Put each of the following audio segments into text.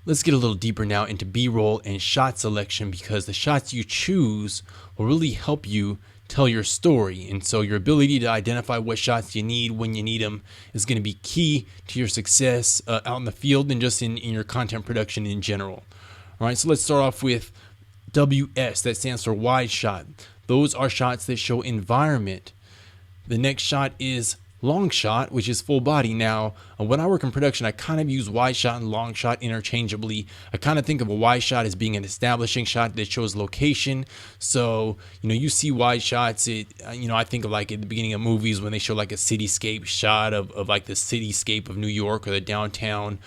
Let's get a little deeper now into B-roll and shot selection, because the shots you choose will really help you tell your story. And so your ability to identify what shots you need when you need them is going to be key to your success out in the field and just in your content production in general. All right, so let's start off with WS. That stands for wide shot. Those are shots that show environment. The next shot is long shot, which is full body. Now, when I work in production, I kind of use wide shot and long shot interchangeably. I kind of think of a wide shot as being an establishing shot that shows location. So, you see wide shots, I think of like at the beginning of movies when they show like a cityscape shot of like the cityscape of New York or the downtown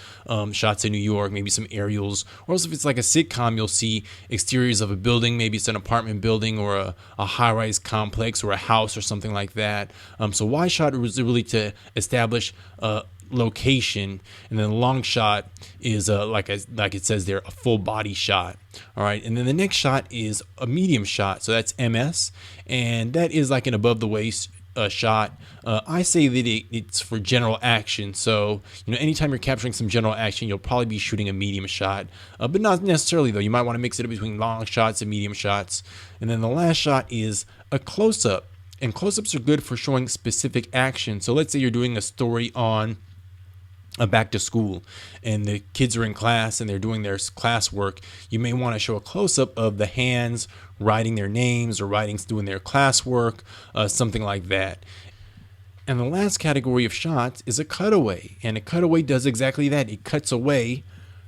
shots of New York, maybe some aerials. Or else if it's like a sitcom, you'll see exteriors of a building, maybe it's an apartment building or a high-rise complex or a house or something like that. So wide shot is really to establish location, and then long shot is like it says there, a full body shot. All right, and then the next shot is a medium shot, so that's MS, and that is like an above the waist shot. I say that it's for general action, so anytime you're capturing some general action, you'll probably be shooting a medium shot, but not necessarily though. You might want to mix it up between long shots and medium shots. And then the last shot is a close-up. And close-ups are good for showing specific action. So let's say you're doing a story on a back to school and the kids are in class and they're doing their classwork. You may want to show a close-up of the hands writing their names or doing their classwork, something like that. And the last category of shots is a cutaway. And a cutaway does exactly that. It cuts away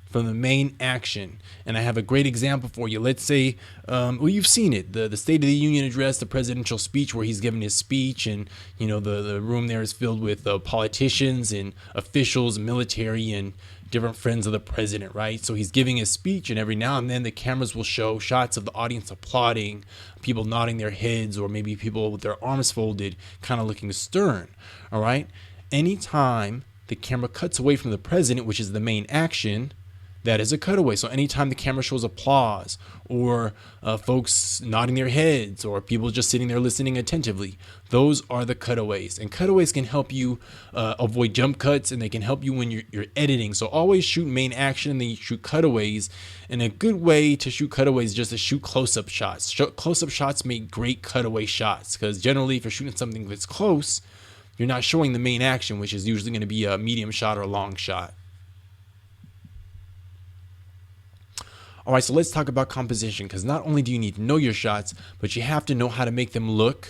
from the main action. And I have a great example for you. Let's say, you've seen it, the State of the Union address, the presidential speech where he's giving his speech, and the room there is filled with politicians and officials, military, and different friends of the president, right? So he's giving his speech, and every now and then the cameras will show shots of the audience applauding, people nodding their heads, or maybe people with their arms folded, kind of looking stern, all right? Anytime the camera cuts away from the president, which is the main action, that is a cutaway. So anytime the camera shows applause or folks nodding their heads or people just sitting there listening attentively, those are the cutaways. And cutaways can help you avoid jump cuts, and they can help you when you're editing. So always shoot main action and then you shoot cutaways. And a good way to shoot cutaways is just to shoot close-up shots. Close-up shots make great cutaway shots, because generally if you're shooting something that's close, you're not showing the main action, which is usually going to be a medium shot or a long shot. All right, so let's talk about composition, because not only do you need to know your shots, but you have to know how to make them look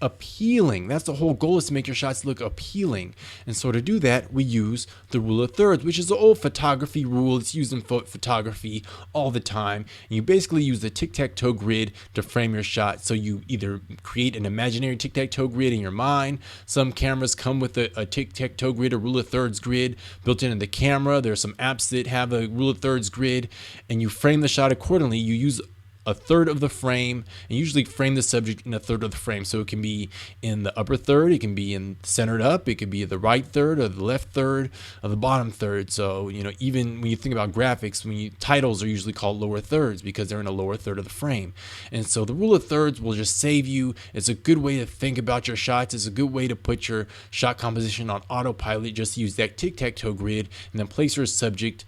appealing. That's the whole goal, is to make your shots look appealing. And so to do that, we use the rule of thirds, which is the old photography rule. It's used in photography all the time. And you basically use the tic-tac-toe grid to frame your shot. So you either create an imaginary tic-tac-toe grid in your mind. Some cameras come with a tic-tac-toe grid, a rule of thirds grid built into the camera. There are some apps that have a rule of thirds grid, and you frame the shot accordingly. You use a third of the frame, and usually frame the subject in a third of the frame. So it can be in the upper third, it can be in centered up, it could be the right third or the left third or the bottom third. So even when you think about graphics, titles are usually called lower thirds because they're in a lower third of the frame. And so the rule of thirds will just save you. It's a good way to think about your shots. It's a good way to put your shot composition on autopilot. Just use that tic-tac-toe grid and then place your subject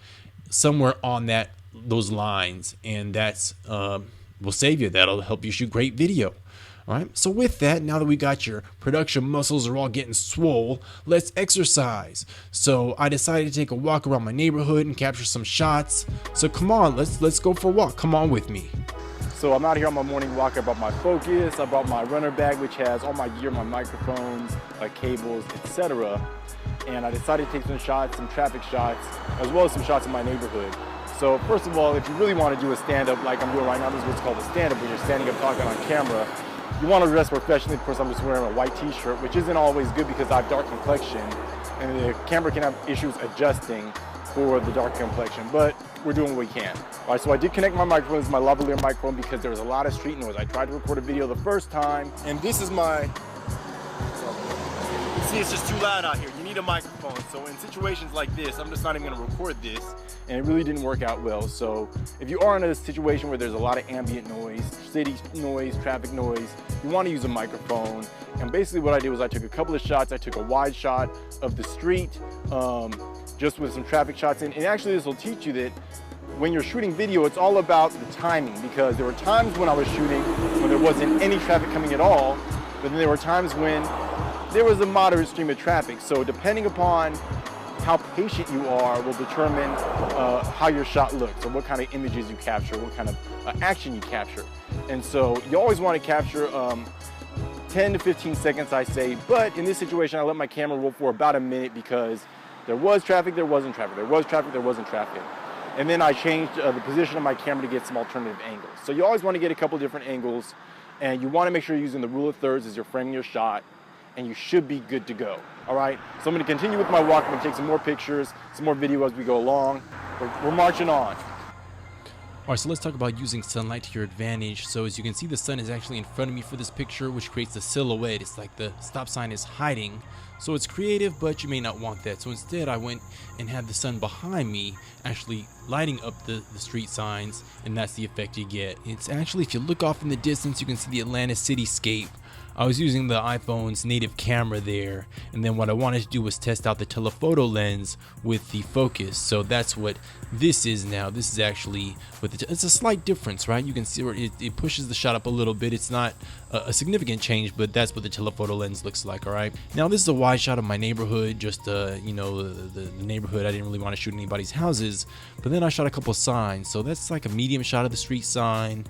somewhere on those lines, and that's will save you. That'll help you shoot great video. All right, so with that, now that we got your production muscles are all getting swole, let's exercise. So I decided to take a walk around my neighborhood and capture some shots. So come on, let's go for a walk. Come on with me. So I'm out here on my morning walk. I brought my focus, I brought my runner bag, which has all my gear, my microphones, cables, etc. And I decided to take some shots, some traffic shots, as well as some shots in my neighborhood. So first of all, if you really want to do a stand-up like I'm doing right now, this is what's called a stand-up, where you're standing up talking on camera. You want to dress professionally. Of course, I'm just wearing a white t-shirt, which isn't always good because I have dark complexion, and the camera can have issues adjusting for the dark complexion, but we're doing what we can. All right, so I did connect my microphone. This is my lavalier microphone because there was a lot of street noise. I tried to record a video the first time, and this is my... See, it's just too loud out here. You need a microphone. So in situations like this, I'm just not even going to record this, and it really didn't work out well. So if you are in a situation where there's a lot of ambient noise, city noise, traffic noise, you want to use a microphone. And basically what I did was I took a couple of shots. I took a wide shot of the street, just with some traffic shots in. And actually this will teach you that when you're shooting video, it's all about the timing, because there were times when I was shooting when there wasn't any traffic coming at all, but then there were times when there was a moderate stream of traffic. So depending upon how patient you are will determine how your shot looks, or what kind of images you capture, what kind of action you capture. And so you always want to capture 10 to 15 seconds, I say, but in this situation I let my camera roll for about a minute because there was traffic, there wasn't traffic, there was traffic, there wasn't traffic. And then I changed the position of my camera to get some alternative angles. So you always want to get a couple different angles, and you want to make sure you're using the rule of thirds as you're framing your shot, and you should be good to go. All right, so I'm going to continue with my walk. I'm going to take some more pictures, some more video as we go along. We're marching on. Alright, so let's talk about using sunlight to your advantage. So as you can see, the sun is actually in front of me for this picture, which creates a silhouette. It's like the stop sign is hiding. So it's creative, but you may not want that. So instead I went and had the sun behind me actually lighting up the street signs, and that's the effect you get. It's actually, if you look off in the distance, you can see the Atlanta cityscape. I was using the iPhone's native camera there, and then what I wanted to do was test out the telephoto lens with the focus. So that's what this is now. This is actually with it's a slight difference, right? You can see where it pushes the shot up a little bit. It's not a significant change, but that's what the telephoto lens looks like. All right, now this is a wide shot of my neighborhood, just you know, the neighborhood. I didn't really want to shoot anybody's houses, but then I shot a couple signs. So that's like a medium shot of the street sign.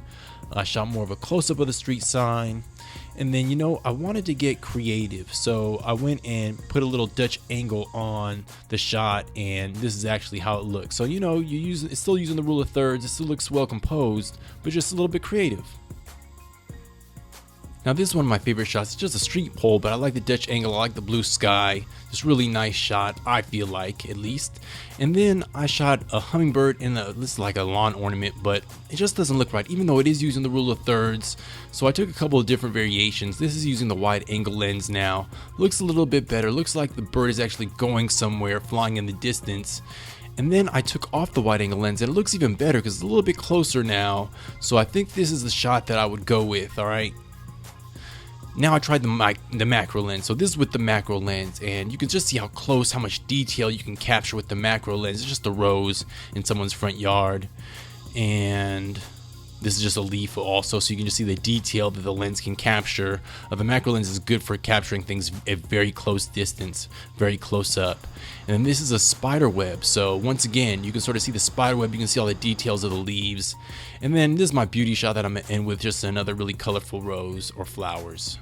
I shot more of a close-up of the street sign. And then, you know, I wanted to get creative, so I went and put a little Dutch angle on the shot, and this is actually how it looks. So, you know, it's still using the rule of thirds. It still looks well composed, but just a little bit creative. Now this is one of my favorite shots. It's just a street pole, but I like the Dutch angle. I like the blue sky. Just really nice shot, I feel like, at least. And then I shot a hummingbird in this is like a lawn ornament, but it just doesn't look right, even though it is using the rule of thirds. So I took a couple of different variations. This is using the wide angle lens now. Looks a little bit better. Looks like the bird is actually going somewhere, flying in the distance. And then I took off the wide angle lens, and it looks even better because it's a little bit closer now. So I think this is the shot that I would go with, all right? Now I tried the macro lens. So this is with the macro lens, and you can just see how close, how much detail you can capture with the macro lens. It's just a rose in someone's front yard, and this is just a leaf also, so you can just see the detail that the lens can capture. The macro lens is good for capturing things at very close distance, very close up. And then this is a spider web, so once again you can sort of see the spider web, you can see all the details of the leaves. And then this is my beauty shot that I'm in with just another really colorful rose or flowers.